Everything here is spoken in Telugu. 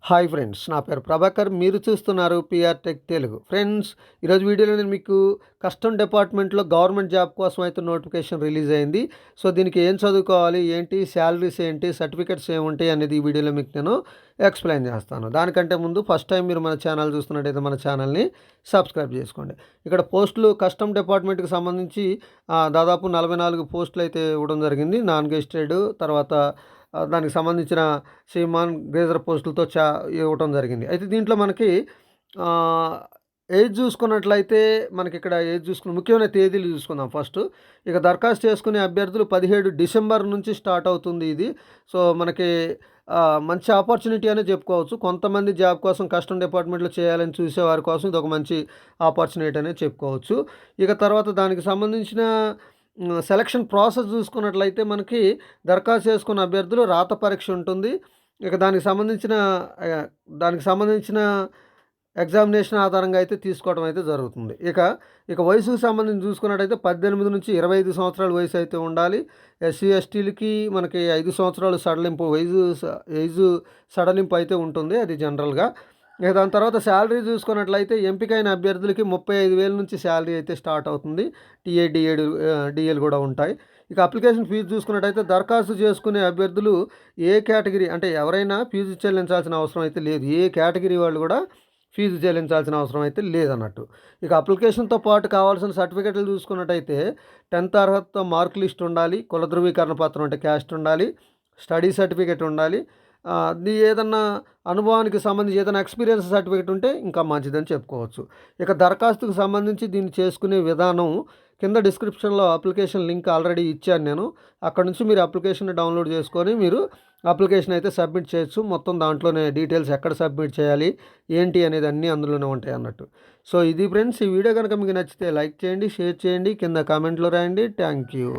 హాయ్ ఫ్రెండ్స్, నా పేరు ప్రభాకర్. మీరు చూస్తున్నారు పిఆర్ టెక్ తెలుగు. ఫ్రెండ్స్, ఈరోజు వీడియోలో నేను మీకు కస్టమ్ డిపార్ట్మెంట్లో గవర్నమెంట్ జాబ్ కోసం అయితే నోటిఫికేషన్ రిలీజ్ అయింది. సో దీనికి ఏం చదువుకోవాలి, ఏంటి శాలరీస్ ఏంటి, సర్టిఫికెట్స్ ఏముంటాయి అనేది ఈ వీడియోలో మీకు నేను ఎక్స్ప్లెయిన్ చేస్తాను. దానికంటే ముందు ఫస్ట్ టైం మీరు మన ఛానల్ చూస్తున్నట్టయితే మన ఛానల్ని సబ్స్క్రైబ్ చేసుకోండి. ఇక్కడ పోస్టులు కస్టమ్ డిపార్ట్మెంట్కి సంబంధించి దాదాపు 44 పోస్టులు అయితే ఇవ్వడం జరిగింది. నాన్ గెస్టెడ్, తర్వాత దానికి సంబంధించిన సీమాన్ గ్రేజర్ పోస్టులతో ఇవ్వటం జరిగింది. అయితే దీంట్లో మనకి ఏజ్ చూసుకున్నట్లయితే మనకి ఇక్కడ ఏజ్ చూసుకుని ముఖ్యమైన తేదీలు చూసుకుందాం ఫస్ట్. ఇక దరఖాస్తు చేసుకునే అభ్యర్థులు 17 డిసెంబర్ నుంచి స్టార్ట్ అవుతుంది ఇది. సో మనకి మంచి ఆపర్చునిటీ అనే చెప్పుకోవచ్చు. కొంతమంది జాబ్ కోసం కస్టమ్ డిపార్ట్మెంట్లో చేయాలని చూసేవారి కోసం ఇది ఒక మంచి ఆపర్చునిటీ అనే చెప్పుకోవచ్చు. ఇక తర్వాత దానికి సంబంధించిన సెలక్షన్ ప్రాసెస్ చూసుకున్నట్లయితే మనకి దరఖాస్తు చేసుకున్న అభ్యర్థులు రాత పరీక్ష ఉంటుంది. ఇక దానికి సంబంధించిన ఎగ్జామినేషన్ ఆధారంగా అయితే తీసుకోవడం అయితే జరుగుతుంది. ఇక వయసుకు సంబంధించి చూసుకున్నట్టయితే 18 నుంచి 25 సంవత్సరాల వయసు అయితే ఉండాలి. ఎస్సీ ఎస్టీలకి మనకి 5 సంవత్సరాలు ఏజ్ సడలింపు అయితే ఉంటుంది, అది జనరల్గా. ఇక దాని తర్వాత శాలరీ చూసుకున్నట్లయితే ఎంపికైన అభ్యర్థులకి 35,000 నుంచి శాలరీ అయితే స్టార్ట్ అవుతుంది. టీఏ డిఎల్ కూడా ఉంటాయి. ఇక అప్లికేషన్ ఫీజు చూసుకున్నట్టయితే దరఖాస్తు చేసుకునే అభ్యర్థులు ఏ కేటగిరీ అంటే ఎవరైనా ఫీజు చెల్లించాల్సిన అవసరం అయితే లేదు. ఏ కేటగిరీ వాళ్ళు కూడా ఫీజు చెల్లించాల్సిన అవసరం అయితే లేదన్నట్టు. ఇక అప్లికేషన్తో పాటు కావాల్సిన సర్టిఫికెట్లు చూసుకున్నట్టయితే 10th అర్హతతో మార్క్ లిస్ట్ ఉండాలి, కుల ధృవీకరణ పత్రం అంటే క్యాస్ట్ ఉండాలి, స్టడీ సర్టిఫికెట్ ఉండాలి. ఏదన్నా అనుభవానికి సంబంధించి ఏదైనా ఎక్స్పీరియన్స్ సర్టిఫికేట్ ఉంటే ఇంకా మంచిదని చెప్పుకోవచ్చు. ఇక దరఖాస్తుకు సంబంధించి దీన్ని చేసుకునే విధానం కింద డిస్క్రిప్షన్లో అప్లికేషన్ లింక్ ఆల్రెడీ ఇచ్చాను నేను. అక్కడ నుంచి మీరు అప్లికేషన్ డౌన్లోడ్ చేసుకొని మీరు అప్లికేషన్ అయితే సబ్మిట్ చేయొచ్చు. మొత్తం దాంట్లోనే డీటెయిల్స్ ఎక్కడ సబ్మిట్ చేయాలి ఏంటి అనేది అన్నీ అందులోనే ఉంటాయి అన్నట్టు. సో ఇది ఫ్రెండ్స్, ఈ వీడియో కనుక మీకు నచ్చితే లైక్ చేయండి, షేర్ చేయండి, కింద కామెంట్లో రాయండి. Thank you.